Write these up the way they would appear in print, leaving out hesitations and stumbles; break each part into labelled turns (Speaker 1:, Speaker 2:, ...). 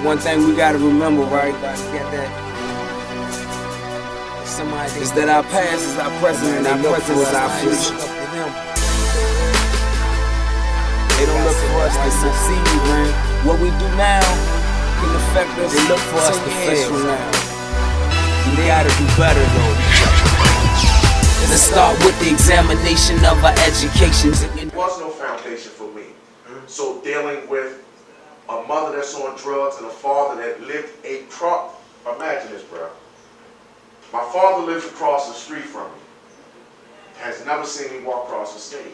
Speaker 1: one thing we gotta remember, right? Is that our past is our present and our present is our future. They don't look for us to succeed, man. What we do now can affect us. They look for us to fail now. We gotta do better though. Let's start with the examination of our education.
Speaker 2: There was no foundation for me. So dealing with a mother that's on drugs and a father that lived a truck. Imagine this, bro. My father lives across the street from me. Has never seen me walk across the stage.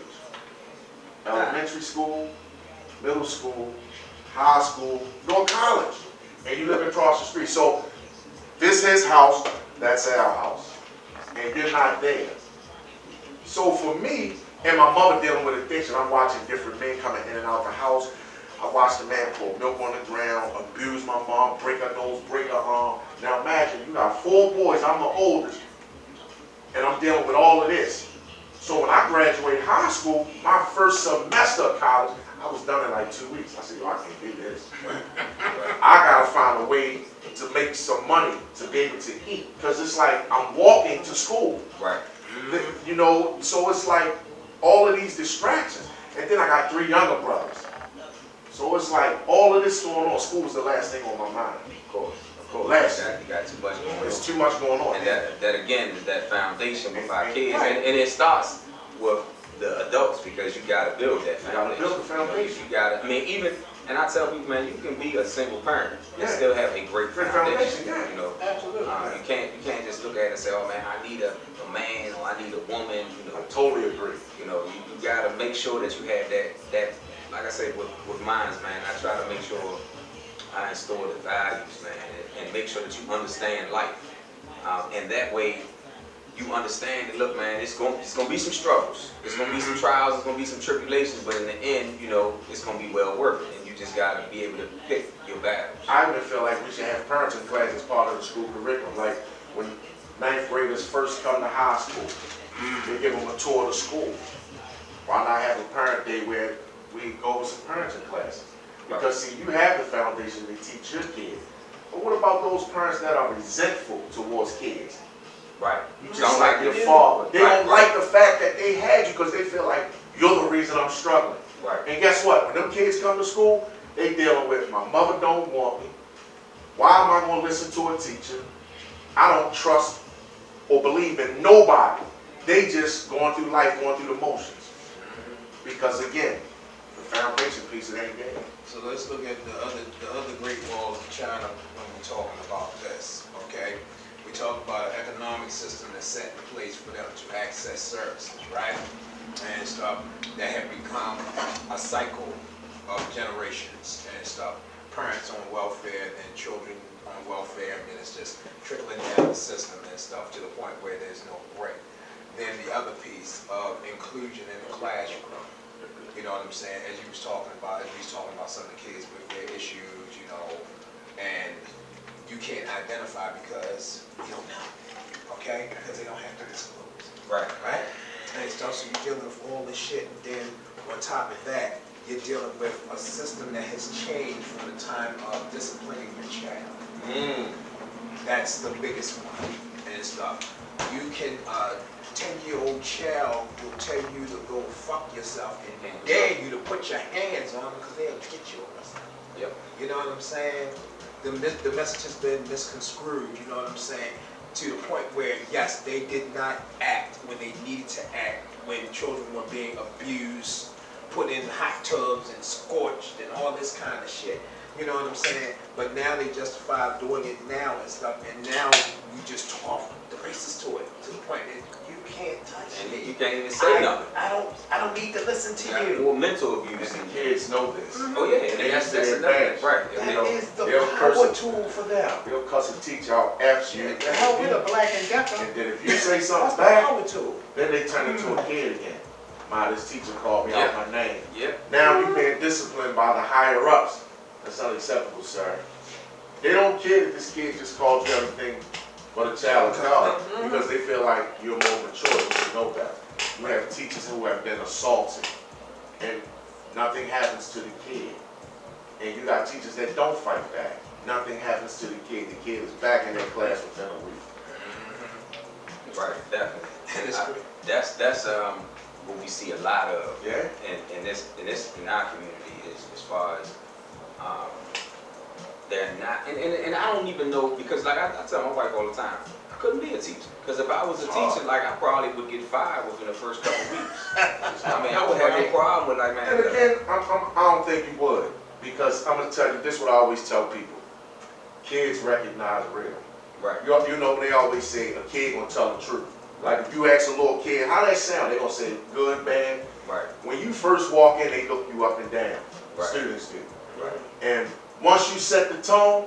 Speaker 2: Elementary school, middle school, high school, no college. And you live across the street. So this is his house, that's our house. And you're not there. So for me, and my mother dealing with addiction, I'm watching different men coming in and out the house. I watched the man pour milk on the ground, abuse my mom, break her nose, break her arm. Now imagine, you got 4 boys, I'm the oldest, and I'm dealing with all of this. So when I graduated high school, my first semester of college, I was done in like 2 weeks. I said, yo, I can't do this. I gotta find a way to make some money to be able to eat. Because it's like I'm walking to school.
Speaker 3: Right.
Speaker 2: You know, so it's like all of these distractions. And then I got 3 younger brothers. So it's like all of this going on. School was the last thing on my mind.
Speaker 3: Of course.
Speaker 2: You
Speaker 3: got too much going on.
Speaker 2: It's too much going on.
Speaker 3: And that again is that foundation with our kids.
Speaker 2: Right.
Speaker 3: And it starts with the adults because you gotta build that foundation.
Speaker 2: You gotta build the foundation.
Speaker 3: You gotta, I mean, even, and I tell people, man, you can be a single parent and still have a great foundation. You know,
Speaker 2: absolutely.
Speaker 3: You can't just look at it and say, oh man, I need a man or I need a woman. You know,
Speaker 2: I totally agree.
Speaker 3: You know, you gotta make sure that you have that. Like I say, with mines, man, I try to make sure I install the values, man, and make sure that you understand life. And that way, you understand that, look, man, it's gonna be some struggles. It's gonna be some trials, it's gonna be some tribulations, but in the end, you know, it's gonna be well worth it. And you just gotta be able to pick your battles.
Speaker 2: I even feel like we should have parenting class as part of the school curriculum. Like when 9th graders first come to high school, they give them a tour of the school. Why not have a parent day where we go over some parenting classes? Because see, you have the foundation to teach your kids. But what about those parents that are resentful towards kids?
Speaker 3: Right.
Speaker 2: You just don't like your father. They don't like the fact that they had you because they feel like you're the reason I'm struggling.
Speaker 3: Right.
Speaker 2: And guess what? When them kids come to school, they dealing with, my mother don't want me. Why am I going to listen to a teacher? I don't trust or believe in nobody. They just going through life, going through the motions. Because again, the foundation piece, it ain't there.
Speaker 4: So let's look at the other great walls of China when we're talking about this, okay? We talk about an economic system that's set in place for them to access services, right? And stuff that have become a cycle of generations and stuff. Parents on welfare and children on welfare, and it's just trickling down the system and stuff to the point where there's no break. Then the other piece of inclusion in the classroom. You know what I'm saying? As you was talking about some of the kids with their issues, you know, and you can't identify because you don't know, okay? Because they don't have to disclose.
Speaker 3: Right.
Speaker 4: Right? And stuff, so you're dealing with all this shit, and then on top of that, you're dealing with a system that has changed from the time of disciplining your child. That's the biggest one and stuff. You can 10-year-old child will tell you to go fuck yourself and dare you to put your hands on them because they'll get you on something.
Speaker 3: Yep.
Speaker 4: You know what I'm saying? The message has been misconstrued, you know what I'm saying? To the point where, yes, they did not act when they needed to act, when children were being abused, put in hot tubs and scorched and all this kind of shit. You know what I'm saying? But now they justify doing it now and stuff, and now you just talk the racist to it, to the point that you can't touch it.
Speaker 3: You can't even say nothing.
Speaker 4: I don't need to listen to you.
Speaker 3: Or mental abuse.
Speaker 2: And the kids know this.
Speaker 3: Oh yeah, and that's another thing. Right.
Speaker 4: That is the power tool for them.
Speaker 2: They'll cuss a teacher out after you.
Speaker 4: The hell with a black and deaf.
Speaker 2: And then if you say something
Speaker 4: That's the
Speaker 2: back,
Speaker 4: power tool.
Speaker 2: then they turn into a kid again. This teacher called me out my name.
Speaker 3: Yep.
Speaker 2: Now you're being disciplined by the higher ups. That's unacceptable, sir. They don't care if this kid just called you everything but a child of God because they feel like you're more mature, you should know better. You have teachers who have been assaulted and nothing happens to the kid. And you got teachers that don't fight back. nothing happens to the kid is back in their class within a week.
Speaker 3: Right, definitely.
Speaker 4: And it's
Speaker 3: That's what we see a lot of.
Speaker 2: Yeah.
Speaker 3: And this in our community is as far as they're not, and I don't even know, because like I tell my wife all the time, I couldn't be a teacher, because if I was a teacher, like I probably would get fired within the first couple weeks. I mean, I would have no problem with like, man.
Speaker 2: And again, I don't think you would, because I'm gonna tell you this. Is what I always tell people: kids recognize real.
Speaker 3: Right.
Speaker 2: You know, they always say a kid gonna tell the truth. Like if you ask a little kid, how that sound, they gonna say good, bad.
Speaker 3: Right.
Speaker 2: When you first walk in, they look you up and down.
Speaker 3: Right.
Speaker 2: Students do.
Speaker 3: Right.
Speaker 2: And once you set the tone,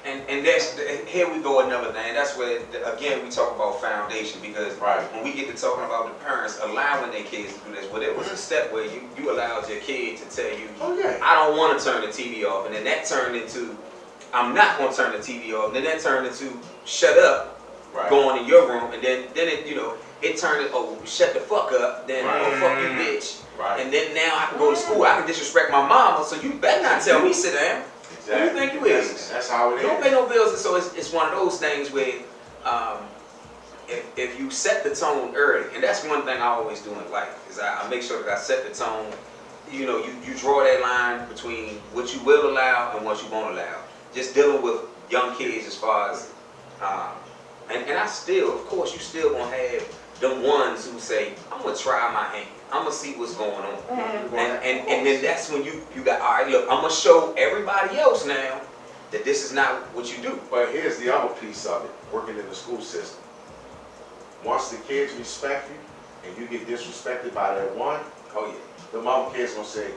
Speaker 3: and that's, here we go another thing. That's where again we talk about foundation, because
Speaker 2: Right.
Speaker 3: when we get to talking about the parents allowing their kids to do this, well, there was a step where you allowed your kid to tell you,
Speaker 2: oh yeah,
Speaker 3: I don't want to turn the TV off, and then that turned into, I'm not going to turn the TV off, and then that turned into, shut up,
Speaker 2: right.
Speaker 3: go on in your room, and then it, you know, it turned into, oh, shut the fuck up, then, oh, fuck you, bitch.
Speaker 2: Right.
Speaker 3: And then now I can go to school, I can disrespect my mama, so you better not tell me sit down.
Speaker 2: Exactly.
Speaker 3: Who you think you is?
Speaker 2: That's how it is.
Speaker 3: You don't pay no bills, and so it's one of those things where if you set the tone early, and that's one thing I always do in life, is I make sure that I set the tone. You know, you draw that line between what you will allow and what you won't allow. Just dealing with young kids as far as, and I still, of course, you still gonna have them ones who say, I'm gonna try my hand. I'm gonna see what's going on. And then that's when you got, all right, look, I'm gonna show everybody else now that this is not what you do.
Speaker 2: But here's the other piece of it, working in the school system. Once the kids respect you and you get disrespected by that one,
Speaker 3: Oh yeah.
Speaker 2: the mom kids gonna say,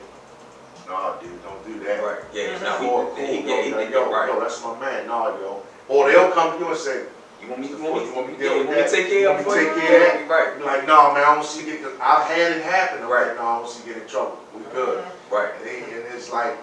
Speaker 2: nah, dude, don't do that.
Speaker 3: Right. Yeah. Now
Speaker 2: Cool, yo,
Speaker 3: right.
Speaker 2: yo, that's my man, nah, yo. Or they'll come to you and say,
Speaker 3: You want me to
Speaker 2: you want me to deal with
Speaker 3: to
Speaker 2: that?
Speaker 3: take care of
Speaker 2: You want me to take care of that?
Speaker 3: Right.
Speaker 2: I'm like, no, man, I don't see it, because I've had it happen. I'm
Speaker 3: Right.
Speaker 2: like, no, I don't see it get in trouble. We good.
Speaker 3: Right.
Speaker 2: And it's like,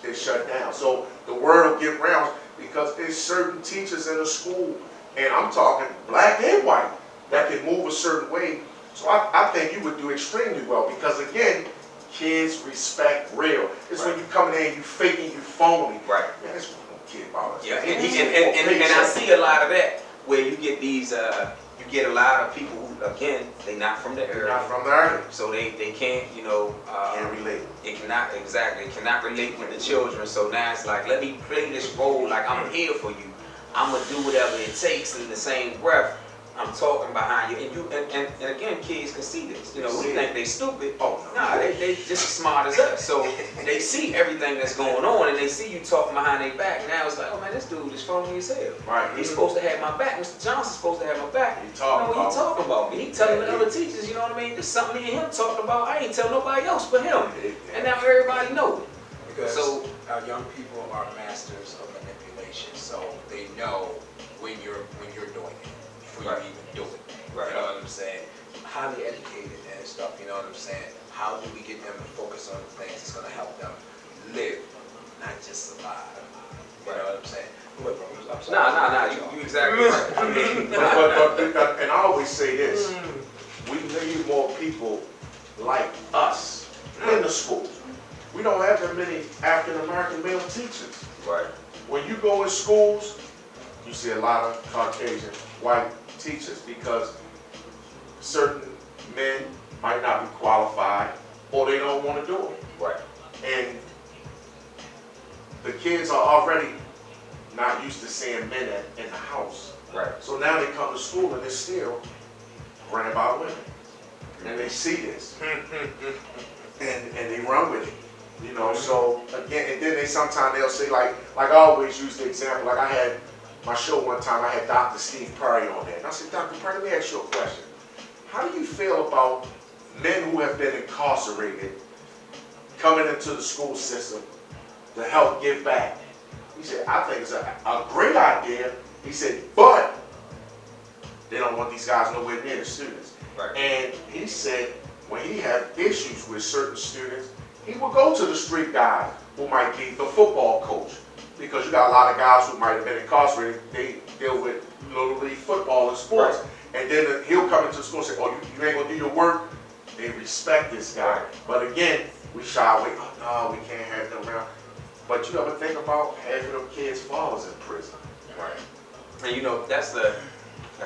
Speaker 2: they shut down. So the word will get round, because there's certain teachers in the school, and I'm talking black and white, that can move a certain way. So I think you would do extremely well, because again, kids respect real. It's when you come in there and you faking, you phony.
Speaker 3: Right.
Speaker 2: Man, this one don't care about us.
Speaker 3: Yeah. And I see a lot of that where you get these you get a lot of people who, again, they not from the area.
Speaker 2: Not from the area.
Speaker 3: So they can't, you know,
Speaker 2: Can't relate.
Speaker 3: it cannot, exactly, it cannot relate with the children. So now it's like, let me play this role like I'm here for you. I'm gonna do whatever it takes. In the same breath, I'm talking behind you, and again, kids can see this. You know, we think they stupid.
Speaker 2: Oh no.
Speaker 3: Nah, they just as smart as us. So they see everything that's going on, and they see you talking behind their back. Now it's like, oh man, this dude is phony as hell.
Speaker 2: Right.
Speaker 3: He's supposed to have my back. Mr. Johnson's supposed to have my back.
Speaker 2: He talking
Speaker 3: He talking about me. He telling the
Speaker 2: Yeah,
Speaker 3: other teachers, you know what I mean? This is something me and him talking about. I ain't telling nobody else but him. And now everybody know it.
Speaker 4: Because
Speaker 3: So
Speaker 4: our young people are masters of manipulation, so they know when you're doing it before
Speaker 3: Right.
Speaker 4: you even do it.
Speaker 3: Right.
Speaker 4: You know what I'm saying? Highly educated and stuff. You know what I'm saying? How do we get them to focus on the things that's going to help them live, not just survive? You know what I'm saying? Look, bro, I'm sorry.
Speaker 3: nah. You exactly right. I mean,
Speaker 2: But and I always say this: we need more people like us in the schools. We don't have that many African American male teachers.
Speaker 3: right.
Speaker 2: When you go in schools, you see a lot of Caucasian white teachers, because certain men might not be qualified or they don't want to do it.
Speaker 3: Right.
Speaker 2: And the kids are already not used to seeing men in the house.
Speaker 3: Right.
Speaker 2: So now they come to school and they're still running by women. And they see this. and they run with it. You know, so again, and then they'll say, like I always use the example, like I had my show one time, I had Dr. Steve Perry on there. And I said, Dr. Perry, let me ask you a question. How do you feel about men who have been incarcerated coming into the school system to help give back? He said, I think it's a great idea. He said, but they don't want these guys nowhere near the students.
Speaker 3: Right.
Speaker 2: And he said, when he had issues with certain students, he would go to the street guy who might be the football coach. Because you got a lot of guys who might have been incarcerated, they deal with little league football and sports.
Speaker 3: Right.
Speaker 2: And then he'll come into the school and say, oh, you ain't gonna do your work? They respect this guy. But again, we shy away. Oh, no, we can't have them around. But you ever think about half of them kids' fathers in prison?
Speaker 3: Right. And you know, that's the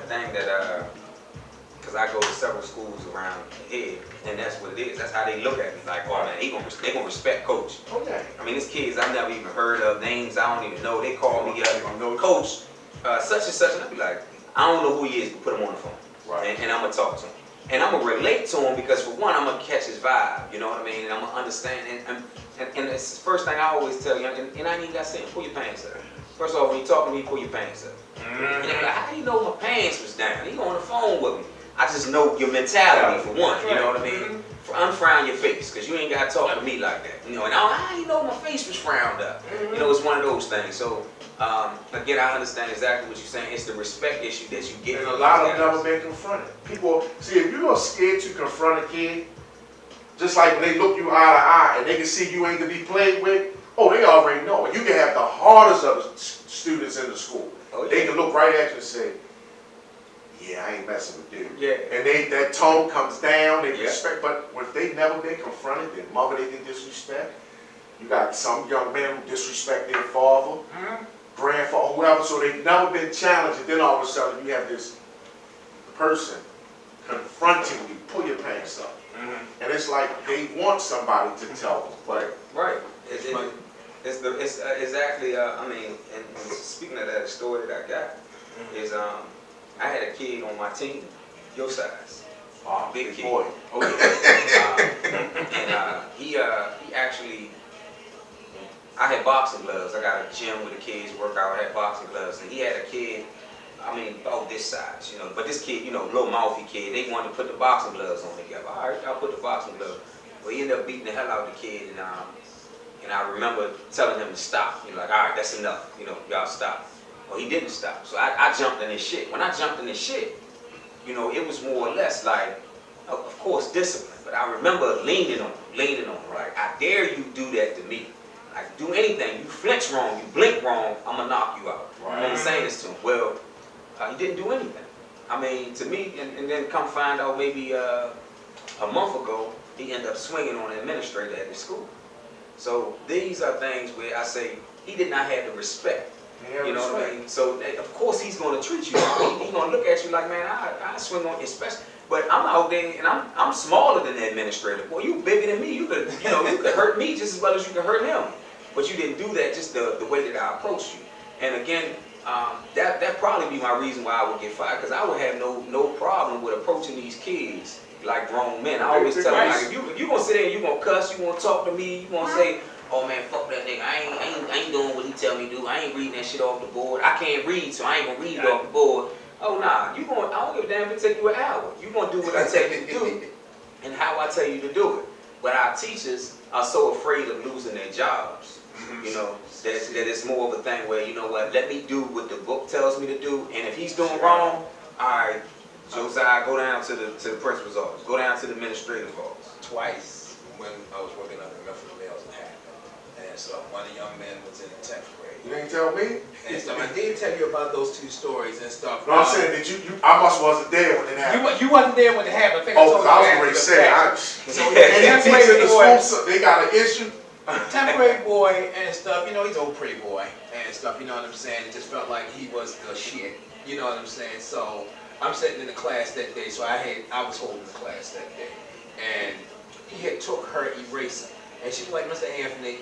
Speaker 3: thing that, because I go to several schools around here, and that's what it is. That's how they look at me. Like, oh man, they gonna respect coach.
Speaker 2: Oh yeah.
Speaker 3: I mean, it's kids I've never even heard of, names I don't even know. They call me up, coach, such and such, and I be like, I don't know who he is, but put him on the phone.
Speaker 2: Right.
Speaker 3: And I'm gonna talk to him. And I'm gonna relate to him because for one, I'm gonna catch his vibe, you know what I mean? And I'm gonna understand. And it's the first thing I always tell you, and I ain't even got to say, pull your pants up. First off, when you talk to me, pull your pants up. And they're like, how do you know my pants was down? He on the phone with me. I just know your mentality for one, you know what I mean? Unfrown your face, because you ain't got to talk to me like that. You know, and how you know my face was frowned up? You know, it's one of those things. So, again, I understand exactly what you're saying. It's the respect issue that you get.
Speaker 2: And a lot of them never been confronted. People, see, if you're scared to confront a kid, just like when they look you eye to eye and they can see you ain't gonna be played with, oh, they already know. You can have the hardest of the students in the school.
Speaker 3: Oh, yeah.
Speaker 2: They can look right at you and say, yeah, I ain't messing with you.
Speaker 3: Yeah.
Speaker 2: And that tone comes down, they respect, but if they never been confronted, their mother they can disrespect. You got some young men who disrespect their father, grandfather, whoever, so they've never been challenged, and then all of a sudden you have this person confronting you, pull your pants up. And it's like they want somebody to tell them, but
Speaker 3: right. It's exactly. I mean, and speaking of that, story that I got is I had a kid on my team, your size, big kid.
Speaker 2: boy.
Speaker 3: And he actually, I had boxing gloves. I got a gym where the kids work out. I had boxing gloves, and he had a kid. I mean, about this size, you know. But this kid, you know, little mouthy kid, they wanted to put the boxing gloves on together. All right, I'll put the boxing gloves. Well, he ended up beating the hell out of the kid, and I remember telling him to stop. You know, like, all right, that's enough. You know, y'all stop. Well, he didn't stop. So I jumped in his shit. When I jumped in his shit, you know, it was more or less like, of course, discipline. But I remember leaning on him. Like, I dare you do that to me. Like, do anything. You flinch wrong, you blink wrong, I'm going to knock you out. Right. And he's saying this to him. Well, he didn't do anything. I mean, to me, and then come find out maybe a month ago, he ended up swinging on an administrator at the school. So these are things where I say he did not have the respect. You know what I mean? So of course he's going to treat you. He's going to look at you like, man, I swing on, especially. But I'm out there and I'm smaller than the administrator. Boy, you bigger than me. You could hurt me just as well as you can hurt him. But you didn't do that. Just the way that I approached you. And again, that probably be my reason why I would get fired, because I would have no problem with approaching these kids like grown men. I always tell them, like, if you gonna sit there and you gonna cuss, you gonna talk to me, you gonna say, oh man, fuck that nigga, I ain't doing what he tell me to do. I ain't reading that shit off the board. I can't read, so I ain't gonna read it off the board. Oh nah, I don't give a damn if it take you an hour. You gonna do what I tell you to do and how I tell you to do it. But our teachers are so afraid of losing their jobs. You know, that it's more of a thing where, you know what, let me do what the book tells me to do, and if he's doing wrong, alright, Josiah, go down to the principal's office, go down to the administrative office.
Speaker 4: Twice when I was working under Memphis Males and happened. And so one of the young men was in the 10th grade.
Speaker 2: You didn't tell me?
Speaker 4: And so I did tell you about those two stories and stuff.
Speaker 2: No, I'm saying that I wasn't there when it happened.
Speaker 4: You wasn't there when it happened. I think
Speaker 2: I was going to say, they got an issue.
Speaker 4: 10th grade boy and stuff, you know, he's an old pretty boy and stuff, you know what I'm saying? It just felt like he was the shit, you know what I'm saying? So I'm sitting in the class that day, so I was holding the class that day, and he had took her eraser, and she was like, Mr. Anthony,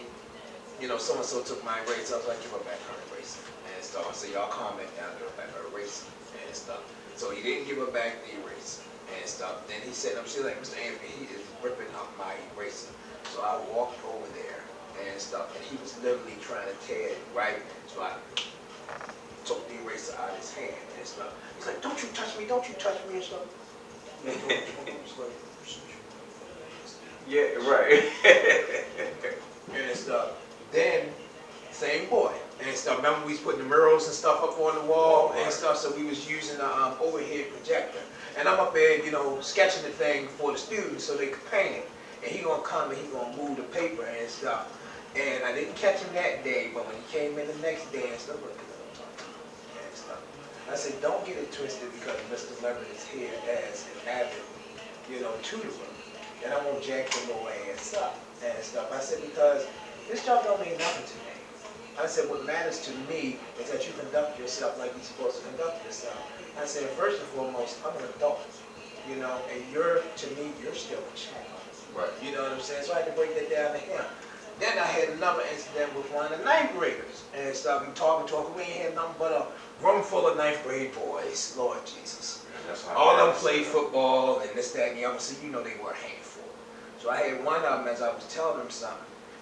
Speaker 4: you know, so-and-so took my eraser. I was like, give her back her eraser and stuff. I said, y'all calm it down, give her back her eraser and stuff. So he didn't give her back the eraser and stuff. Then he said, she's like, Mr. Anthony, he is ripping up my eraser. So I walked over there and stuff, and he was literally trying to tear it, right? So I took the eraser out of his hand and stuff. He's like, don't you touch me and stuff.
Speaker 3: Yeah, right.
Speaker 4: And stuff. Then, same boy and stuff. Remember we was putting the murals and stuff up on the wall and stuff, so we was using the overhead projector. And I'm up there, you know, sketching the thing for the students so they could paint it. And he gonna come and he gonna move the paper and stuff. And I didn't catch him that day, but when he came in the next day and stuff, and stuff, I said, don't get it twisted because Mr. Leverette is here as an avid, you know, tutor. And I won't jack your little ass up and stuff. I said, because this job don't mean nothing to me. I said, what matters to me is that you conduct yourself like you're supposed to conduct yourself. I said, first and foremost, I'm an adult, you know, and to me, you're still a child.
Speaker 3: Right.
Speaker 4: You know what I'm saying? So I had to break that down to him. Then I had another incident with one of the ninth graders. And started talking. We ain't had nothing but a room full of ninth grade boys. Lord Jesus. All of them played football and this, that, and the other. So you know they were a handful. So I had one of them, as I was telling him something,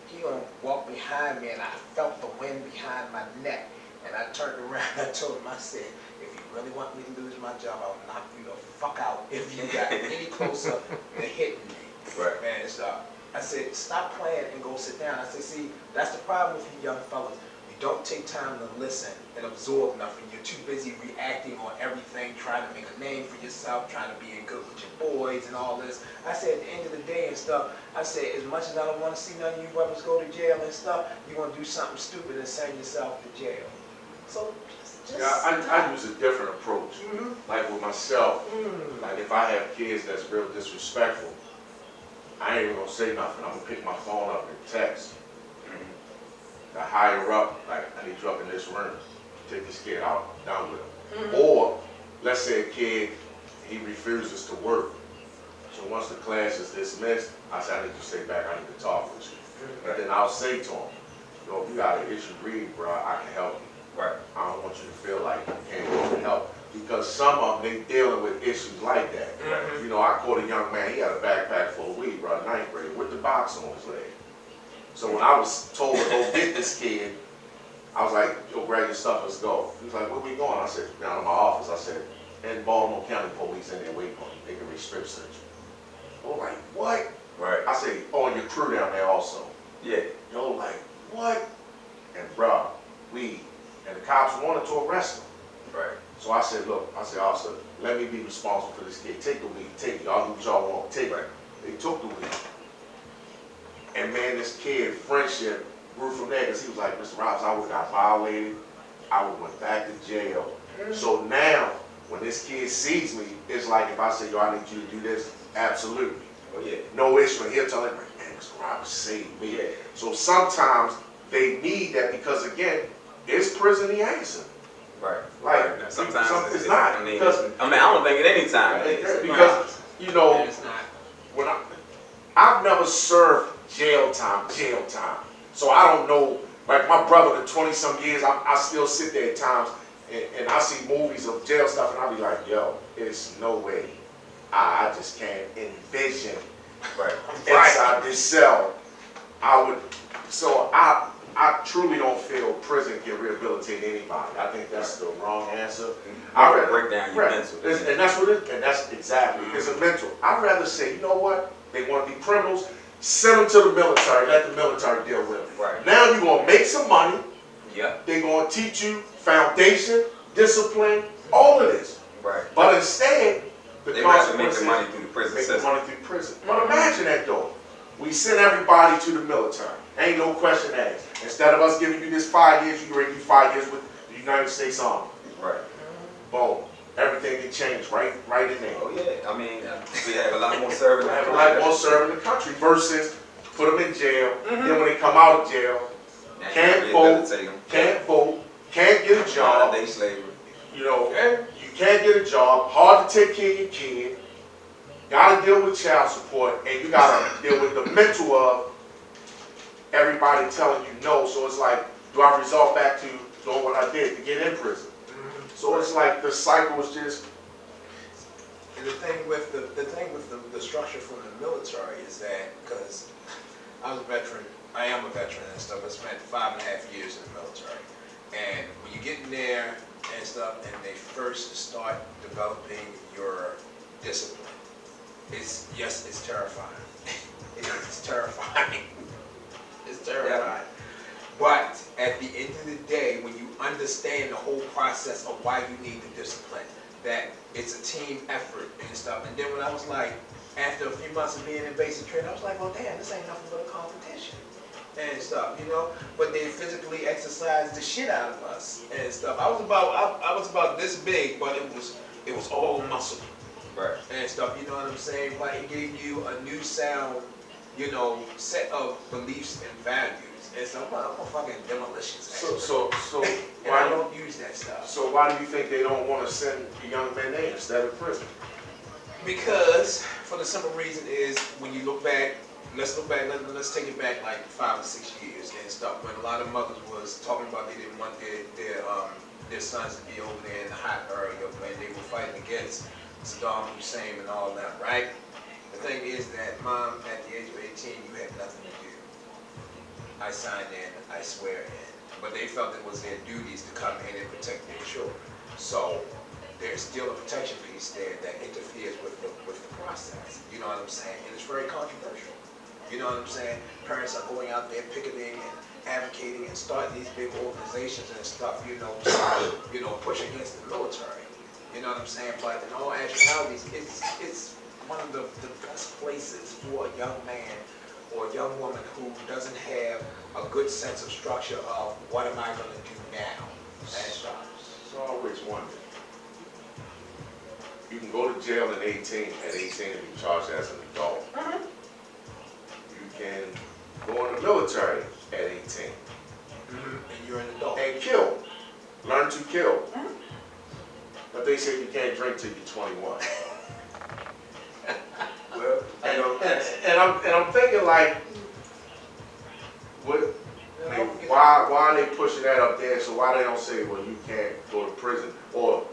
Speaker 4: he gonna walk behind me and I felt the wind behind my neck. And I turned around and I told him, I said, if you really want me to lose my job, I'll knock you the fuck out if you got any closer to hitting me.
Speaker 3: Right.
Speaker 4: Man, I said, stop playing and go sit down. I said, see, that's the problem with you young fellas. You don't take time to listen and absorb nothing. You're too busy reacting on everything, trying to make a name for yourself, trying to be in good with your boys and all this. I said, at the end of the day and stuff, I said, as much as I don't want to see none of you brothers go to jail and stuff, you're going to do something stupid and send yourself to jail. So, just
Speaker 2: I use a different approach.
Speaker 4: Mhm.
Speaker 2: Like with myself, like if I have kids that's real disrespectful, I ain't even gonna say nothing. I'm gonna pick my phone up and text the higher up, like, I need you up in this room. Take this kid out, down with him. Or, let's say a kid, he refuses to work. So once the class is dismissed, I say, I need you to stay back, I need to talk with you. And then I'll say to him, yo, if you got an issue, read, bro, I can help you.
Speaker 3: Right.
Speaker 2: I don't want you to feel like you can't go and help. Because some of them, they dealing with issues like that. You know, I caught a young man, he had a backpack full of weed, bro, ninth grade, with the box on his leg. So when I was told to go get this kid, I was like, yo, grab your stuff, let's go. He was like, where we going? I said, down to my office. I said, and Baltimore County Police in there waiting on you. They can restrip search you. Oh, like, what?
Speaker 3: Right.
Speaker 2: I said, oh, and your crew down there also.
Speaker 3: Yeah.
Speaker 2: Yo, like, what? And bro, weed. And the cops wanted to arrest him.
Speaker 3: Right.
Speaker 2: So I said, look, I said, officer, let me be responsible for this kid. Take the weed, take it. Y'all do what y'all want, take it. They took the weed. And man, this kid, friendship grew from there because he was like, Mr. Robbins, I would have got violated. I would have went back to jail. So now, when this kid sees me, it's like if I say, yo, I need you to do this, absolutely.
Speaker 3: Oh, yeah.
Speaker 2: No issue. And he'll tell him, man, Mr. Robbins saved me.
Speaker 3: Yeah.
Speaker 2: So sometimes they need that because, again, it's prison he answer.
Speaker 3: Right.
Speaker 2: Like,
Speaker 3: right. Sometimes
Speaker 2: it's not.
Speaker 3: I mean,
Speaker 2: Because,
Speaker 3: I don't think at any time.
Speaker 2: because you know,
Speaker 4: it's not.
Speaker 2: when I've never served jail time. So I don't know, like my brother, the 20-some years, I still sit there at times and I see movies of jail stuff and I be like, yo, it's no way. I just can't envision inside this cell. I truly don't feel prison can rehabilitate anybody. I think that's the wrong answer.
Speaker 3: I would break down your mental.
Speaker 2: And that's what it is, and that's exactly, it's a mental. I'd rather say, you know what, they want to be criminals, send them to the military, let the military deal with them.
Speaker 3: Right.
Speaker 2: Now you're going to make some money,
Speaker 3: Yeah.
Speaker 2: they're going to teach you foundation, discipline, all of this.
Speaker 3: Right.
Speaker 2: But instead, the
Speaker 3: They rather make
Speaker 2: consequences,
Speaker 3: the money through the prison
Speaker 2: make the
Speaker 3: system.
Speaker 2: money through prison. But imagine that though. We send everybody to the military. Ain't no question asked. Instead of us giving you this 5 years, you ready to do 5 years with the United States Army.
Speaker 3: Right.
Speaker 2: Boom. Everything can change right in there.
Speaker 3: Oh yeah. I mean, we have a lot more serving.
Speaker 2: We have a lot more serving the country versus put them in jail. Then when they come out of jail, can't vote, can't get a job.
Speaker 3: Day slavery.
Speaker 2: You know, you can't get a job. Hard to take care of your kid. Got to deal with child support, and you got to deal with the mental of everybody telling you no. So it's like, do I resort back to doing what I did to get in prison? So it's like the cycle is just.
Speaker 4: And the thing with the structure from the military is that, because I was a veteran, I am a veteran and stuff. I spent 5.5 years in the military, and when you get in there and stuff, and they first start developing your discipline, it's terrifying. It's terrifying. It's terrifying. But at the end of the day, when you understand the whole process of why you need the discipline, that it's a team effort and stuff. And then when I was like, after a few months of being in basic training, I was like, well, damn, this ain't nothing but a competition and stuff, you know. But they physically exercised the shit out of us and stuff. I was about this big, but it was all muscle.
Speaker 3: Right.
Speaker 4: And stuff, you know what I'm saying? But it gave you a new sound, you know, set of beliefs and values And some motherfucking demolitions.
Speaker 2: So
Speaker 4: And I don't use that stuff.
Speaker 2: So why do you think they don't want to send young men there instead of prison?
Speaker 4: Because for the simple reason is when you look back, let's let's take it back like 5 or 6 years and stuff. When a lot of mothers was talking about they didn't want their sons to be over there in the hot area when they were fighting against Saddam Hussein and all that, right? The thing is that, Mom, at the age of 18, you had nothing to do. I signed in, I swear in. But they felt it was their duties to come in and protect their children. So there's still a protection piece there that interferes with the process. You know what I'm saying? And it's very controversial. You know what I'm saying? Parents are going out there picketing and advocating and starting these big organizations and stuff, to push against the military. You know what I'm saying? But in all actualities, it's one of the best places for a young man or a young woman who doesn't have a good sense of structure of what am I going to do now and stuff.
Speaker 2: So I always wondered. You can go to jail at 18 and be charged as an adult. You can go in the military at 18.
Speaker 4: And you're an adult.
Speaker 2: And kill. Learn to kill. But they say you can't drink till you're 21.
Speaker 4: Well,
Speaker 2: and I'm thinking like, what? I mean, why are they pushing that up there? So why they don't say, well, you can't go to prison or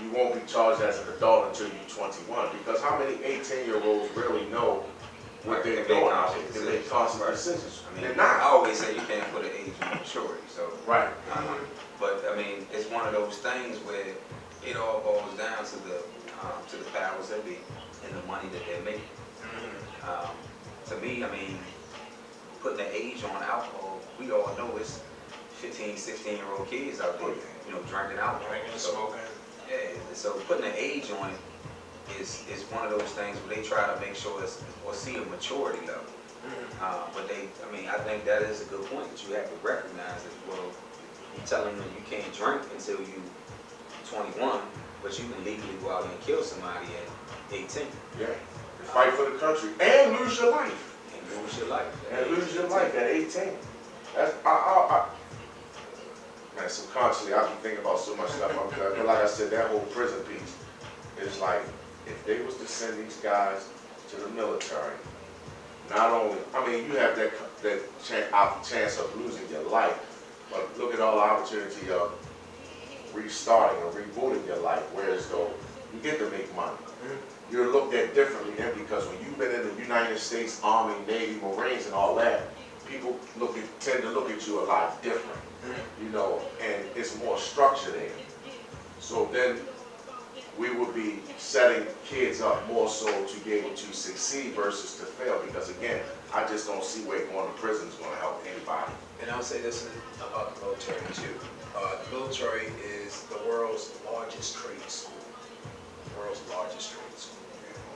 Speaker 2: you won't be charged as an adult until you're 21? Because how many 18-year-olds really know what they're doing? They make conscious decisions.
Speaker 3: I mean,
Speaker 2: they're not.
Speaker 3: I always say you can't put an age of maturity. So
Speaker 2: Right.
Speaker 3: But I mean, it's one of those things where it all boils down to the powers that be and the money that they're making. To me, I mean, putting an age on alcohol, we all know it's 15, 16-year-old kids out there, drinking alcohol.
Speaker 4: Drinking,
Speaker 3: So,
Speaker 4: smoking.
Speaker 3: yeah, so putting an age on it is one of those things where they try to make sure or see a maturity level. But I think that is a good point that you have to recognize that, well, you're telling them you can't drink until you're 21, but you can legally go out and kill somebody at 18.
Speaker 2: Yeah. Fight for the country and lose your life.
Speaker 3: And lose your life.
Speaker 2: And lose your life at 18. That's man, subconsciously I be thinking about so much stuff. But like I said, that whole prison piece is like, if they was to send these guys to the military, not only, you have that chance of losing your life, but look at all the opportunity of restarting or rebooting your life, whereas though you get to make money. You're looked at differently then, because when you've been in the United States Army, Navy, Marines and all that, people tend to look at you a lot different, and it's more structure there. So then we would be setting kids up more so to be able to succeed versus to fail, because again, I just don't see where going to prison is going to help anybody.
Speaker 4: And I'll say this about the military too. The military is the world's largest trade school. World's largest trade school.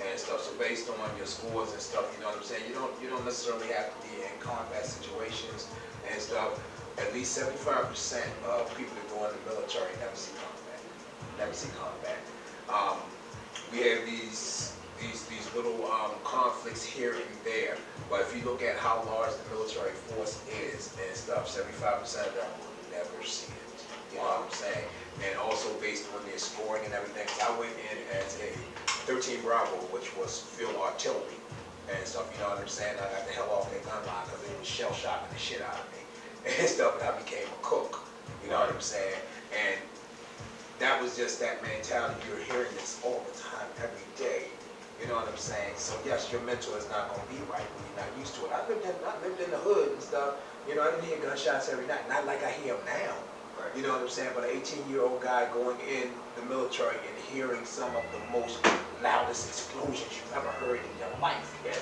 Speaker 4: And stuff. So based on your scores and stuff, you know what I'm saying? You don't necessarily have to be in combat situations and stuff. At least 75% of people that go in the military never see combat. Never see combat. We have these little conflicts here and there. But if you look at how large the military force is and stuff, 75% of them will never see it. You know what I'm saying? And also based on their scoring and everything. I went in as a 13 Bravo, which was field artillery and stuff. You know what I'm saying? I got the hell off that gun line because it was shell shocking the shit out of me and stuff. And I became a cook. You know what I'm saying? And that was just that mentality. You're hearing this all the time, every day. You know what I'm saying? So yes, your mentor is not going to be right when you're not used to it. I lived in the hood and stuff. I didn't hear gunshots every night. Not like I hear them now. You know what I'm saying? But an 18-year-old guy going in the military and hearing some of the most loudest explosions you've ever heard in your life. Yeah,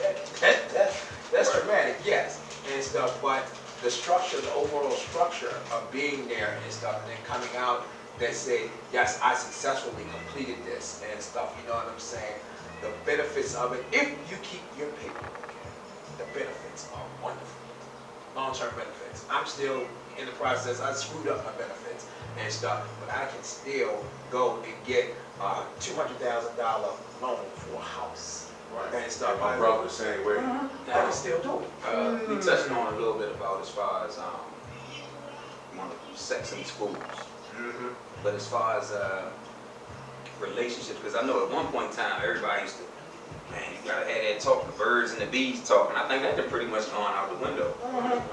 Speaker 4: that's traumatic, yes, and stuff. But the structure, the overall structure of being there and stuff, and then coming out that say, yes, I successfully completed this and stuff. You know what I'm saying? The benefits of it, if you keep your paperwork, the benefits are wonderful. Long-term benefits. I'm still in the process. I screwed up my benefits and stuff, but I can still go and get a $200,000 loan for a house.
Speaker 2: Right.
Speaker 4: And stuff.
Speaker 2: My brother the same way.
Speaker 4: And
Speaker 3: can still do it. We touched on a little bit about as far as sex in schools. But as far as relationships, because I know at one point in time everybody used to, man, you gotta have that talk, the birds and the bees talk, and I think that's pretty much gone out the window.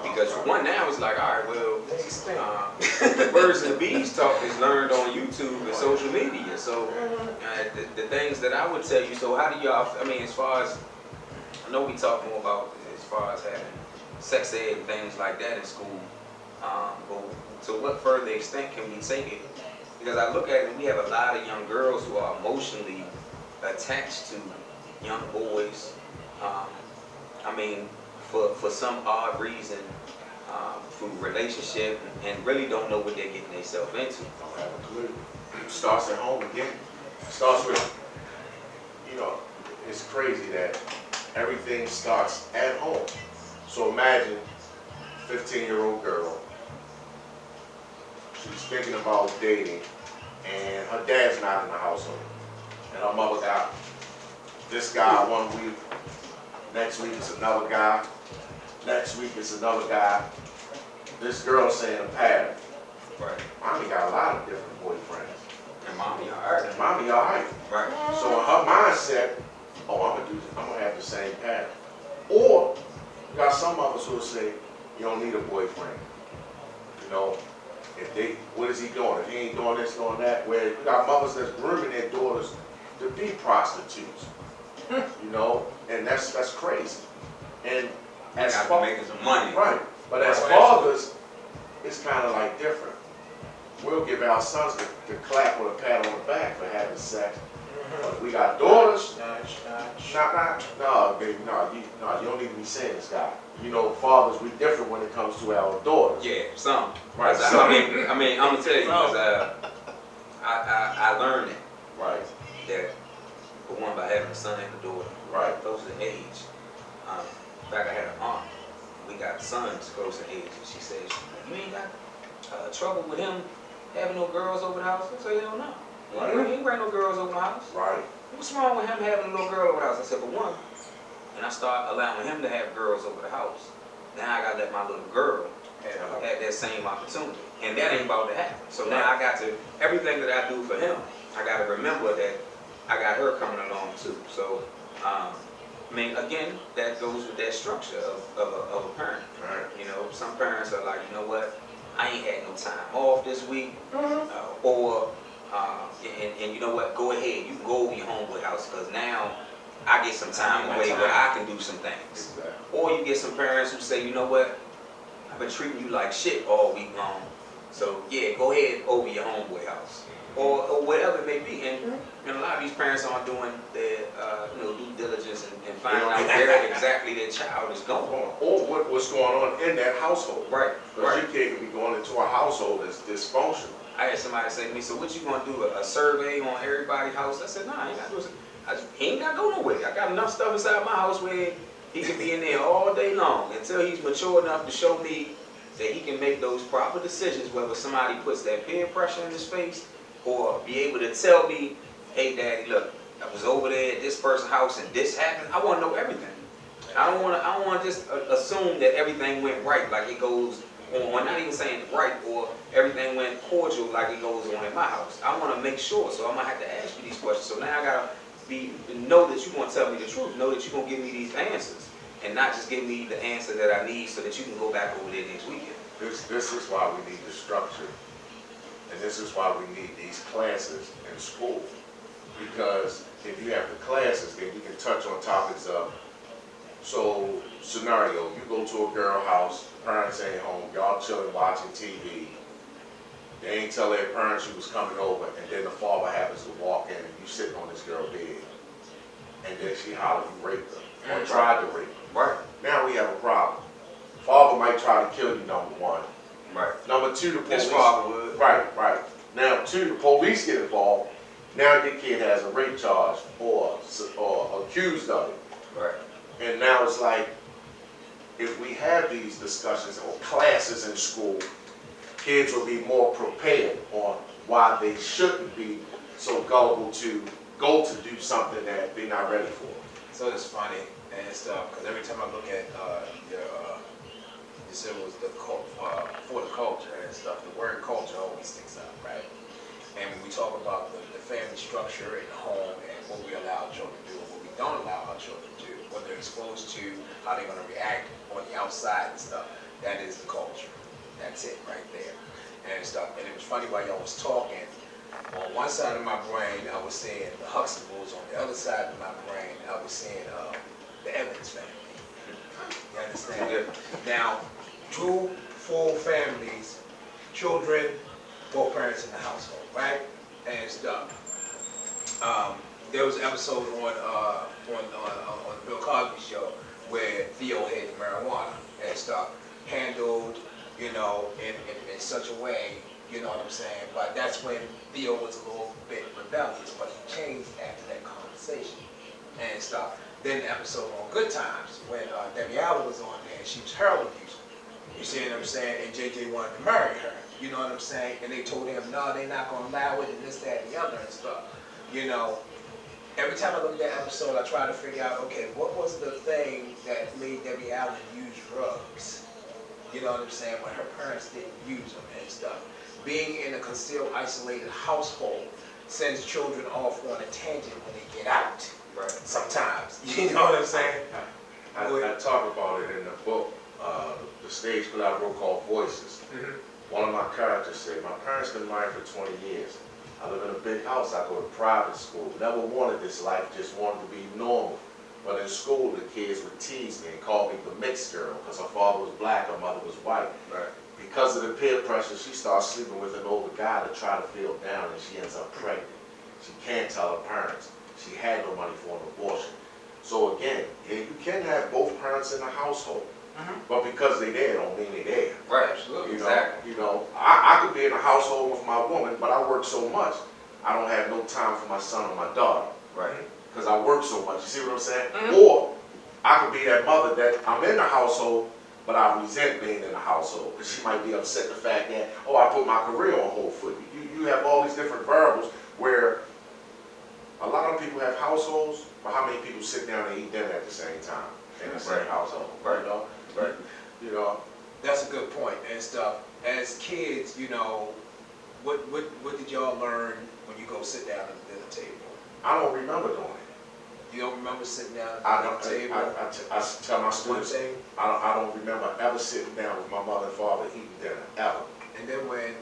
Speaker 3: Because for one now it's like, all right, well, the birds and the bees talk is learned on YouTube and social media. So the things that I would tell you, so how do y'all, I mean, as far as, I know we talk more about as far as having sex ed and things like that in school, but to what further extent can we take it? Because I look at it, we have a lot of young girls who are emotionally attached to young boys. I mean, for some odd reason, through relationship, and really don't know what they're getting themselves into.
Speaker 2: Don't have a clue. It starts at home again. It starts with, you know, it's crazy that everything starts at home. So imagine 15-year-old girl, she's thinking about dating, and her dad's not in the household. And her mother got this guy one week, next week it's another guy, next week it's another guy. This girl's saying a pattern.
Speaker 3: Right.
Speaker 2: Mommy got a lot of different boyfriends.
Speaker 3: And mommy, all right.
Speaker 2: And mommy, all right.
Speaker 3: Right.
Speaker 2: So in her mindset, oh, I'm gonna have the same pattern. Or you got some of us who will say, you don't need a boyfriend. You know, what is he doing? If he ain't doing this, doing that, where you got mothers that's grooming their daughters to be prostitutes. You know, and that's crazy. And
Speaker 3: as making some money.
Speaker 2: Right. But as fathers, it's kind of like different. We'll give our sons the clap or the pat on the back for having sex. But we got daughters. No, baby, you don't need to be saying this, guy. You know, fathers, we different when it comes to our daughters.
Speaker 3: Yeah, some.
Speaker 2: Right.
Speaker 3: I mean, I'm gonna tell you, because I learned it.
Speaker 2: Right.
Speaker 3: That for one, by having a son and a daughter.
Speaker 2: Right.
Speaker 3: Close in age. In fact, I had an aunt. We got sons close in age, and she said, "You ain't got trouble with him having no girls over the house?" I said, "Hell no.
Speaker 2: Right.
Speaker 3: He ain't bring no girls over the house."
Speaker 2: Right.
Speaker 3: What's wrong with him having a little girl over the house? I said, for one, and I start allowing him to have girls over the house. Now I gotta let my little girl have that same opportunity. And that ain't about to happen. So now I got to, everything that I do for him, I gotta remember that I got her coming along too. So, I mean, again, that goes with that structure of a parent.
Speaker 2: Right.
Speaker 3: You know, some parents are like, you know what, I ain't had no time off this week, and you know what, go ahead, you can go over your homeboy house, because now I get some time away where I can do some things.
Speaker 2: Exactly.
Speaker 3: Or you get some parents who say, you know what, I've been treating you like shit all week long, so yeah, go ahead over your homeboy house. Or whatever it may be. And a lot of these parents aren't doing their due diligence and finding out where exactly their child is going.
Speaker 2: Or what's going on in that household.
Speaker 3: Right.
Speaker 2: Because your kid could be going into a household that's dysfunctional.
Speaker 3: I had somebody say to me, so what you gonna do, a survey on everybody's house? I said, nah, I ain't gotta do it. He ain't gotta go nowhere. I got enough stuff inside my house where he can be in there all day long until he's mature enough to show me that he can make those proper decisions, whether somebody puts that peer pressure in his face or be able to tell me, hey daddy, look, I was over there at this person's house and this happened. I wanna know everything. I don't wanna just assume that everything went right, like it goes on, not even saying right, or everything went cordial like it goes on in my house. I wanna make sure, so I'm gonna have to ask you these questions. So now I gotta know that you're gonna tell me the truth, know that you're gonna give me these answers, and not just give me the answer that I need so that you can go back over there next weekend.
Speaker 2: This is why we need the structure. And this is why we need these classes in school. Because if you have the classes, then you can touch on topics of, so scenario, you go to a girl house, parents ain't home, y'all chilling watching TV. They ain't tell their parents you was coming over, and then the father happens to walk in and you sitting on this girl's bed. And then she hollered you raped her, or tried to rape her.
Speaker 3: Right.
Speaker 2: Now we have a problem. Father might try to kill you, number one.
Speaker 3: Right.
Speaker 2: Number two, the police.
Speaker 3: This father would.
Speaker 2: Right. Now, two, the police get involved. Now your kid has a rape charge or accused of it.
Speaker 3: Right.
Speaker 2: And now it's like, if we have these discussions or classes in school, kids will be more prepared on why they shouldn't be so gullible to go to do something that they're not ready for.
Speaker 4: So it's funny and stuff because every time I look at your, you said it was the for the culture and stuff. The word culture always sticks out, right? And when we talk about the family structure in the home and what we allow our children to do and what we don't allow our children to do, what they're exposed to, how they're going to react on the outside and stuff, that is the culture. That's it right there and stuff. And it was funny while y'all was talking. On one side of my brain, I was saying the Huxtables. On the other side of my brain, I was saying the Evans family. You understand? Now, two full families, children, both parents in the household, right? And stuff. There was an episode on the Bill Cosby show where Theo had marijuana and stuff handled, you know, in such a way, you know what I'm saying? But that's when Theo was a little bit rebellious, but he changed after that conversation and stuff. Then the episode on Good Times when Debbie Allen was on there and she was heroin user. You see what I'm saying? And JJ wanted to marry her. You know what I'm saying? And they told him, no, they're not going to allow it and this, that, and the other and stuff. You know, every time I look at that episode, I try to figure out, okay, what was the thing that made Debbie Allen use drugs? You know what I'm saying? When her parents didn't use them and stuff. Being in a concealed, isolated household sends children off on a tangent when they get out.
Speaker 2: Right.
Speaker 4: Sometimes. You know what I'm saying?
Speaker 2: I talk about it in the book, the stage play I wrote called Voices. One of my characters said, my parents been married for 20 years. I live in a big house, I go to private school. Never wanted this life, just wanted to be normal. But in school, the kids would tease me and call me the mixed girl because her father was black, her mother was white.
Speaker 4: Right.
Speaker 2: Because of the peer pressure, she starts sleeping with an older guy to try to feel down, and she ends up pregnant. She can't tell her parents. She had no money for an abortion. So again, you can have both parents in the household, but because they're there, don't mean they're there.
Speaker 3: Right, absolutely.
Speaker 2: You know,
Speaker 3: Exactly.
Speaker 2: you know, I could be in a household with my woman, but I work so much, I don't have no time for my son or my daughter.
Speaker 3: Right.
Speaker 2: Because I work so much. You see what I'm saying? Or I could be that mother that I'm in the household, but I resent being in the household because she might be upset the fact that, oh, I put my career on hold for you. You have all these different variables where a lot of people have households, but how many people sit down and eat dinner at the same time in the same household?
Speaker 3: Right.
Speaker 2: You know?
Speaker 4: Right.
Speaker 2: You know?
Speaker 4: That's a good point and stuff. As kids, you know, what did y'all learn when you go sit down at the dinner table?
Speaker 2: I don't remember doing it.
Speaker 4: You don't remember sitting down
Speaker 2: I
Speaker 4: at the dinner table?
Speaker 2: I tell my students,
Speaker 4: thing.
Speaker 2: I don't remember ever sitting down with my mother and father eating dinner, ever.
Speaker 4: And then when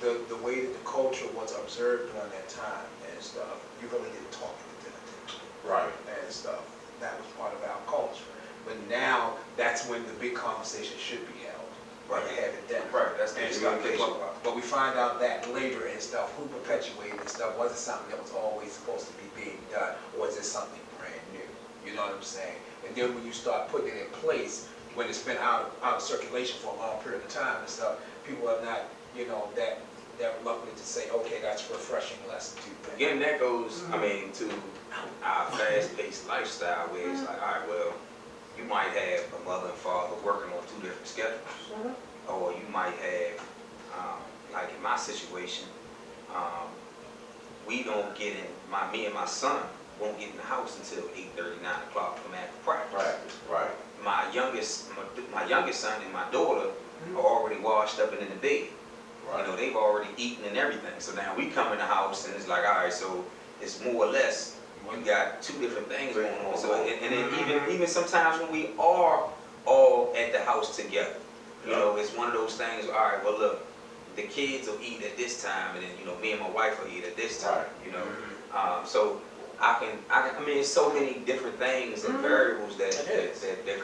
Speaker 4: the way that the culture was observed during that time and stuff, you really didn't talk at the dinner table.
Speaker 2: Right.
Speaker 4: And stuff. That was part of our culture. But now, that's when the big conversation should be held. Right. Having dinner.
Speaker 3: Right, that's the
Speaker 4: And stuff.
Speaker 3: communication.
Speaker 4: But we find out that later and stuff, who perpetuated and stuff, was it something that was always supposed to be being done, or was it something brand new? You know what I'm saying? And then when you start putting it in place, when it's been out of circulation for a long period of time and stuff, people are not, you know, that reluctant to say, okay, that's a refreshing lesson to them.
Speaker 3: Again, that goes, I mean, to our fast-paced lifestyle where it's like, all right, well, you might have a mother and father working on two different schedules. Or you might have, like in my situation, we don't get in, me and my son won't get in the house until 8:30, 9 o'clock from after practice.
Speaker 2: Right.
Speaker 3: My youngest son and my daughter are already washed up and in the bed. You know, they've already eaten and everything. So now we come in the house and it's like, all right, so it's more or less, you got two different things going on. So, and then even sometimes when we are all at the house together, you know, it's one of those things, all right, well, look, the kids will eat at this time, and then, you know, me and my wife will eat at this time, you know. So I mean, it's so many different things and variables that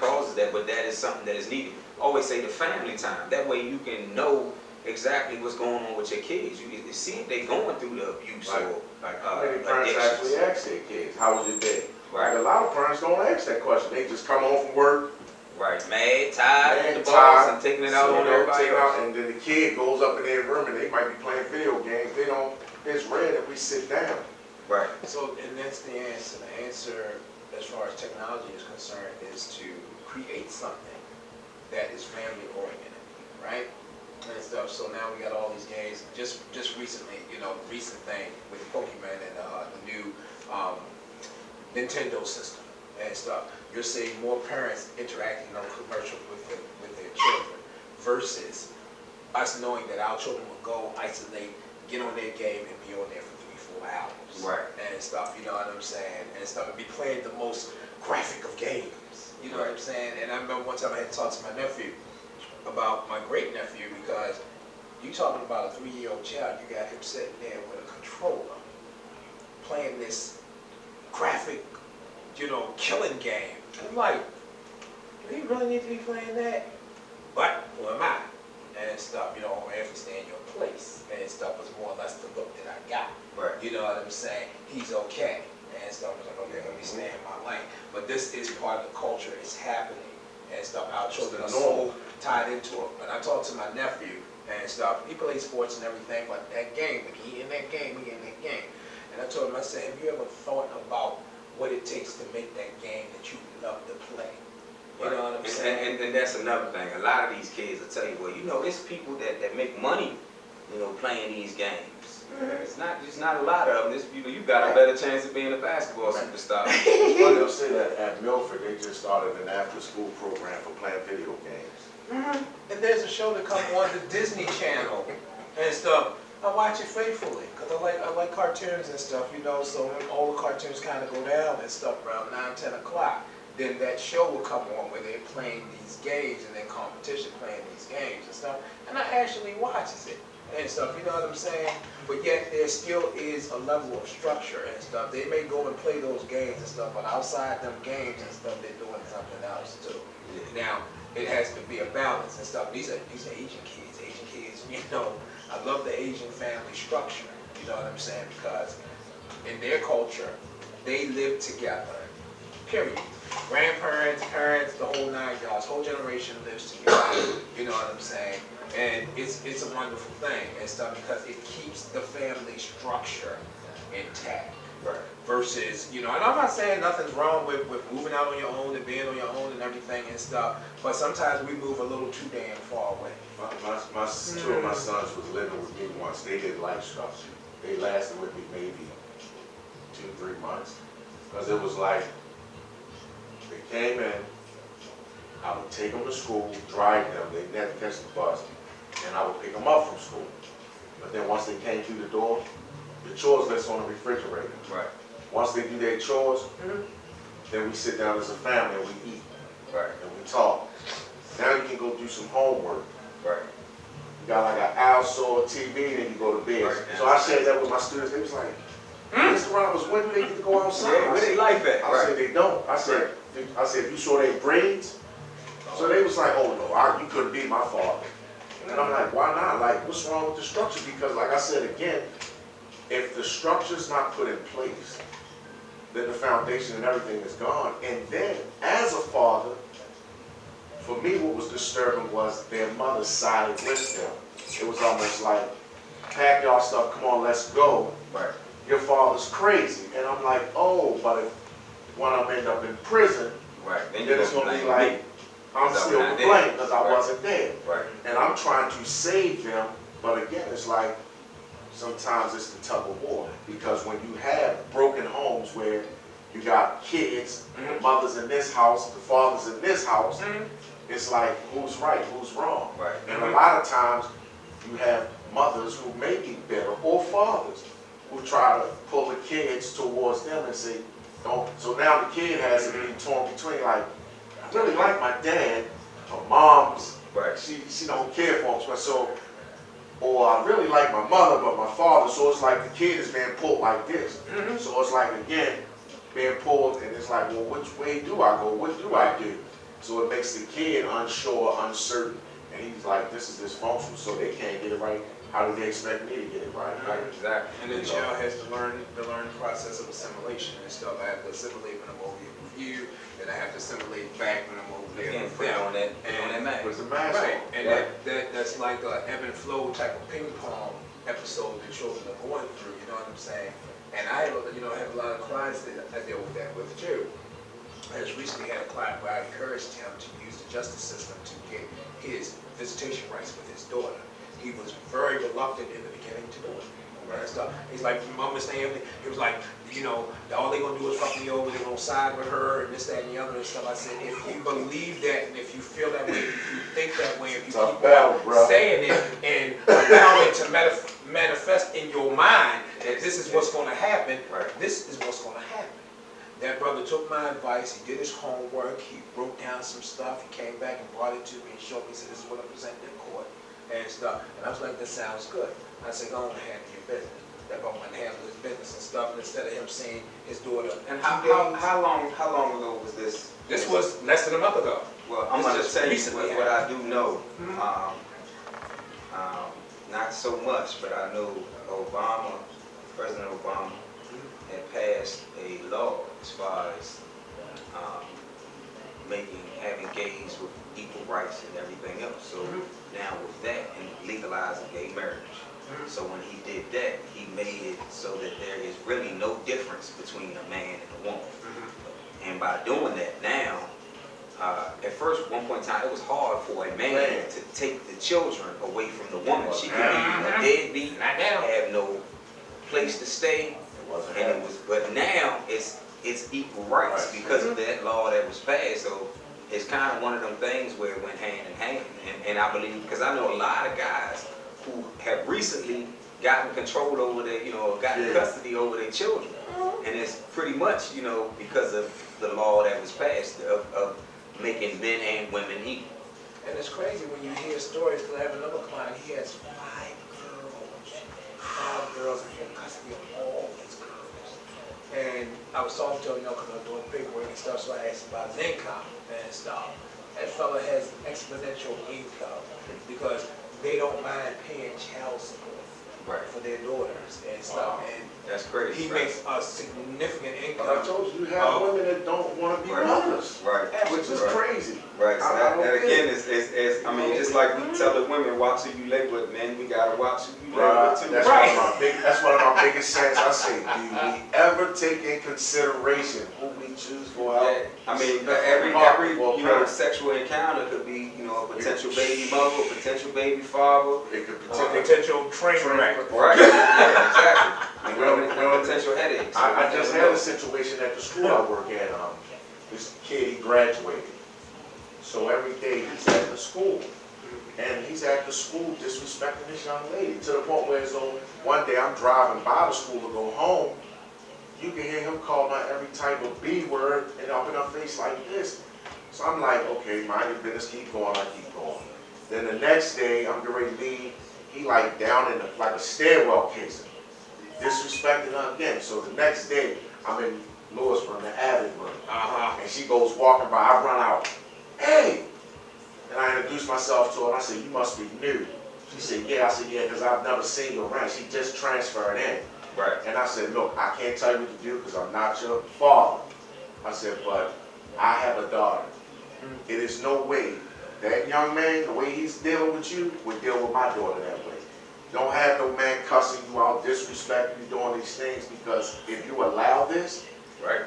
Speaker 3: causes that, but that is something that is needed. I always say the family time. That way you can know exactly what's going on with your kids. You can see if they're going through the abuse or
Speaker 2: many parents actually ask their kids, how was your day?
Speaker 3: Right.
Speaker 2: Like a lot of parents don't ask that question. They just come home from work.
Speaker 3: Right, mad, tired, the boss, and taking it out on everybody else.
Speaker 2: And then the kid goes up in their room and they might be playing video games. They don't, it's rare that we sit down.
Speaker 3: Right.
Speaker 4: So, and that's the answer. The answer, as far as technology is concerned, is to create something that is family oriented, right? And stuff. So now we got all these games. Just recently, you know, recent thing with Pokemon and the new Nintendo system and stuff, you're seeing more parents interacting on commercials with their children versus us knowing that our children will go isolate, get on their game, and be on there for 3-4 hours.
Speaker 3: Right.
Speaker 4: And stuff, you know what I'm saying? And stuff, and be playing the most graphic of games. You know what I'm saying? And I remember one time I had talked to my nephew about my great nephew, because you talking about a 3-year-old child, you got him sitting there with a controller playing this graphic, you know, killing game. And I'm like, do he really need to be playing that? But who am I? And stuff, you know, if you stay in your place and stuff was more or less the look that I got.
Speaker 3: Right.
Speaker 4: You know what I'm saying? He's okay. And stuff was like, okay, let me stay in my lane. But this is part of the culture. It's happening and stuff. Our children are so tied into it. When I talk to my nephew and stuff, he plays sports and everything, but that game, when he in that game, he in that game. And I told him, I said, have you ever thought about what it takes to make that game that you love to play? You know what I'm saying?
Speaker 3: And that's another thing. A lot of these kids will tell you, well, you know, it's people that make money, you know, playing these games. It's not a lot of them. This, you got a better chance of being a basketball superstar.
Speaker 2: They'll say that at Milford, they just started an after-school program for playing video games.
Speaker 4: And there's a show that comes on the Disney Channel and stuff. I watch it faithfully because I like cartoons and stuff, you know. So when all the cartoons kind of go down and stuff around 9-10 o'clock, then that show will come on where they're playing these games and then competition playing these games and stuff. And I actually watches it and stuff, you know what I'm saying? But yet there still is a level of structure and stuff. They may go and play those games and stuff, but outside them games and stuff, they're doing something else too. Now, it has to be a balance and stuff. These are Asian kids, you know. I love the Asian family structure, you know what I'm saying? Because in their culture, they live together, period. Grandparents, parents, the whole 9 yards, whole generation lives together, you know what I'm saying? And it's a wonderful thing and stuff because it keeps the family structure intact.
Speaker 3: Right.
Speaker 4: Versus, you know, and I'm not saying nothing's wrong with moving out on your own and being on your own and everything and stuff, but sometimes we move a little too damn far away.
Speaker 2: Two of my sons was living with me once. They didn't like structure. They lasted with me maybe 2-3 months. Because it was like, they came in, I would take them to school, drive them, they'd never catch the bus, and I would pick them up from school. But then once they came through the door, the chores list on the refrigerator.
Speaker 3: Right.
Speaker 2: Once they do their chores, then we sit down as a family and we eat.
Speaker 3: Right.
Speaker 2: And we talk. Now you can go do some homework.
Speaker 3: Right.
Speaker 2: You got like an outdoor TV, then you go to bed.
Speaker 3: Right.
Speaker 2: So I shared that with my students. They was like, Mr. Roberts, when do they get to go outside?
Speaker 3: Yeah, where they like that?
Speaker 2: I said they don't. I said, you sure they braids? So they was like, oh no, you couldn't be my father. And I'm like, why not? Like, what's wrong with the structure? Because like I said again, if the structure's not put in place, then the foundation and everything is gone. And then, as a father, for me what was disturbing was their mother sided with them. It was almost like, pack y'all stuff, come on, let's go.
Speaker 3: Right.
Speaker 2: Your father's crazy. And I'm like, oh, but if when I end up in prison,
Speaker 3: Right.
Speaker 2: then it's going to be like, I'm still to blame because I wasn't there.
Speaker 3: Right.
Speaker 2: And I'm trying to save them, but again, it's like, sometimes it's the tug of war. Because when you have broken homes where you got kids, the mother's in this house, the father's in this house, it's like, who's right, who's wrong?
Speaker 3: Right.
Speaker 2: And a lot of times, you have mothers who may be bitter, or fathers, who try to pull the kids towards them and say, don't. So now the kid has to be torn between, like, I really like my dad, but mom's,
Speaker 3: Right.
Speaker 2: she don't care for him. So, or I really like my mother, but my father, so it's like the kid is being pulled like this. So it's like, again, being pulled, and it's like, well, which way do I go? What do I do? So it makes the kid unsure, uncertain, and he's like, this is dysfunctional, so they can't get it right. How do they expect me to get it right?
Speaker 3: Exactly.
Speaker 4: And the child has to learn the process of assimilation and stuff. I have to assimilate when I'm over here with you, then I have to assimilate back when I'm over there
Speaker 3: Again,
Speaker 4: with
Speaker 3: put
Speaker 4: them.
Speaker 3: on that mask.
Speaker 2: With the mask
Speaker 4: Right,
Speaker 2: on.
Speaker 4: and that's like a ebb and flow type of ping pong episode that children are going through. You know what I'm saying? And I have a lot of clients that I deal with that with too. I just recently had a client where I encouraged him to use the justice system to get his visitation rights with his daughter. He was very reluctant in the beginning to do it. and stuff. He's like, Mama Stanley, he was like, you know, all they gonna do is fuck me over, they gonna side with her and this, that, and the other and stuff. I said, if you believe that and if you feel that way, if you think that way, if you keep on saying it and allow it to manifest in your mind that this is what's gonna happen, this is what's gonna happen. That brother took my advice, he did his homework, he wrote down some stuff, he came back and brought it to me and showed me, he said, this is what I presented in court and stuff. And I was like, that sounds good. I said, go on and handle your business. That brother went and handle his business and stuff, and instead of him seeing his daughter.
Speaker 3: And how long ago was this?
Speaker 4: This was less than a month ago.
Speaker 3: Well, I'm going to tell you what I do know. Not so much, but I know President Obama had passed a law as far as having gays with equal rights and everything else. So now with that and legalizing gay marriage. So when he did that, he made it so that there is really no difference between a man and a woman. And by doing that now, at first, one point in time, it was hard for a man to take the children away from the woman. She could be a deadbeat, have no place to stay. But now it's equal rights because of that law that was passed. So it's kind of one of them things where it went hand in hand. And I believe, because I know a lot of guys who have recently gotten control over their, gotten custody over their children. And it's pretty much, because of the law that was passed of making men and women equal.
Speaker 4: And it's crazy when you hear stories, because I have another client, he has 5 girls, and he had custody of all his girls. And I was talking to him, because I was doing paperwork and stuff, so I asked him about his income and stuff. That fella has exponential income because they don't mind paying child support for their daughters and stuff. And
Speaker 3: that's crazy.
Speaker 4: He makes a significant income.
Speaker 2: I told you, you have women that don't want to be mothers. Which is crazy.
Speaker 3: And again, just like we tell the women, watch who you lay with, men, we gotta watch who you lay with too.
Speaker 2: That's one of my biggest sayings. I say, do we ever take in consideration who we choose for our
Speaker 3: every sexual encounter could be, a potential baby mother, a potential baby father.
Speaker 2: It could be
Speaker 4: potential train wreck.
Speaker 3: Exactly. Potential headaches.
Speaker 2: I just had a situation at the school I work at. This kid, he graduated. So every day he's at the school. And he's at the school disrespecting this young lady to the point where one day I'm driving by the school to go home. You can hear him calling out every type of B word and up in her face like this. So I'm like, okay, mind your business, keep going, I keep going. Then the next day, I'm getting ready to leave, he like down in like a stairwell casing, disrespecting her again. So the next day, I'm in Lewisburg, the Avid room, and she goes walking by, I run out, hey! And I introduced myself to her, and I said, you must be new. She said, yeah. I said, yeah, because I've never seen you around. She just transferred in. And I said, look, I can't tell you what to do because I'm not your father. I said, but I have a daughter. It is no way that young man, the way he's dealing with you, would deal with my daughter that way. Don't have no man cussing you out, disrespecting you, doing these things, because if you allow this,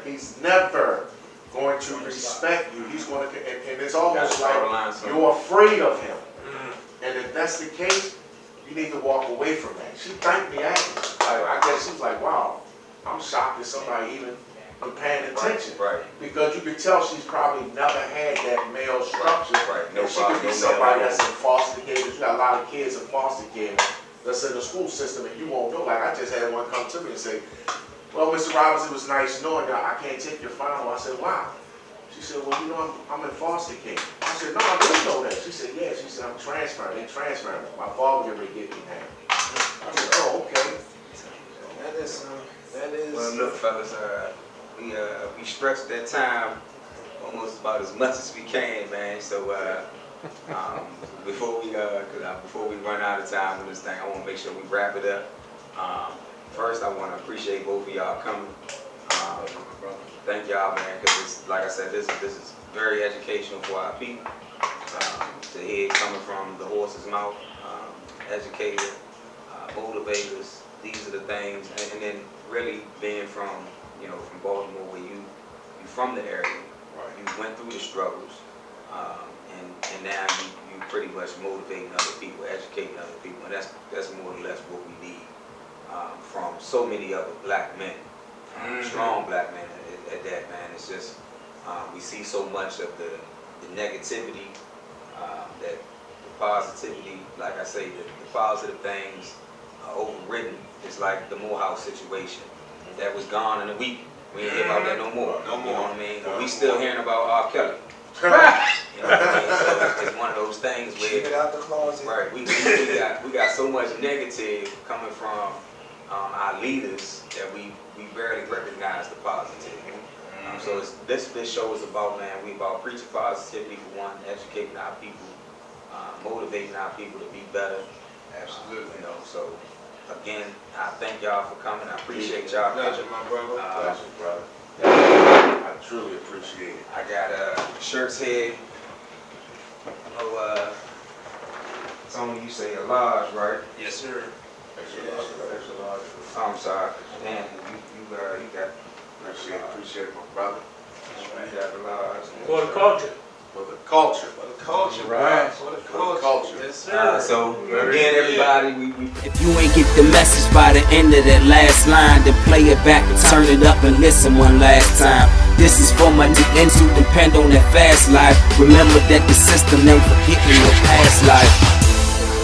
Speaker 2: he's never going to respect you. He's going to, and it's almost like you're afraid of him. And if that's the case, you need to walk away from that. She thanked me after. I guess she was like, wow, I'm shocked that somebody even paying attention. Because you could tell she's probably never had that male structure. And she could be somebody that's in foster care. You got a lot of kids in foster care that's in the school system and you won't know. Like I just had one come to me and say, well, Mr. Roberts, it was nice knowing you. I can't take your file. I said, why? She said, well, I'm in foster care. I said, no, I didn't know that. She said, yeah. She said, I'm transferring. They transferring. My father get ready to get me now. I said, oh, okay.
Speaker 4: That is.
Speaker 3: Well, look, fellas, we stretched that time almost about as much as we can, man. So before we run out of time with this thing, I want to make sure we wrap it up. First, I want to appreciate both of y'all coming. Thank y'all, man, because it's, like I said, this is very educational for our people. To hear it coming from the horse's mouth, educated, motivators. These are the things, and then really being from Baltimore, where you from the area, you went through the struggles, and now you pretty much motivating other people, educating other people, and that's more or less what we need. from so many other black men, strong black men at that, man. It's just, we see so much of the negativity, that the positivity, like I say, the positive things are overridden. It's like the Morehouse situation. That was gone in a week. We ain't hear about that no more.
Speaker 4: No
Speaker 3: You
Speaker 4: more.
Speaker 3: know what I mean? But we still hearing about R. Kelly. You know what I mean? So it's one of those things
Speaker 4: Keep it
Speaker 3: where,
Speaker 4: out the closet.
Speaker 3: right, we got so much negative coming from our leaders that we barely recognize the positive. So this show is about, man, we about preaching positivity for one, educating our people, motivating our people to be better.
Speaker 4: Absolutely.
Speaker 3: You know, so again, I thank y'all for coming. I appreciate y'all
Speaker 4: Pleasure,
Speaker 3: coming.
Speaker 4: my brother.
Speaker 2: Pleasure, brother. I truly appreciate it.
Speaker 3: I got shirts here. I know it's only, you say a large, right?
Speaker 4: Yes, sir.
Speaker 2: Extra large.
Speaker 3: Oh, I'm sorry. Dan, you got
Speaker 2: Appreciate it, my brother.
Speaker 3: you got the large.
Speaker 5: For the culture.
Speaker 2: For the culture.
Speaker 4: For the culture,
Speaker 2: Right.
Speaker 4: bro. For the
Speaker 2: For the
Speaker 4: culture.
Speaker 2: culture.
Speaker 4: Yes, sir.
Speaker 3: So again, everybody, we
Speaker 1: If you ain't get the message by the end of that last line, then play it back and turn it up and listen one last time. This is for my niggas who depend on that fast life. Remember that the system ain't forgetting your past life.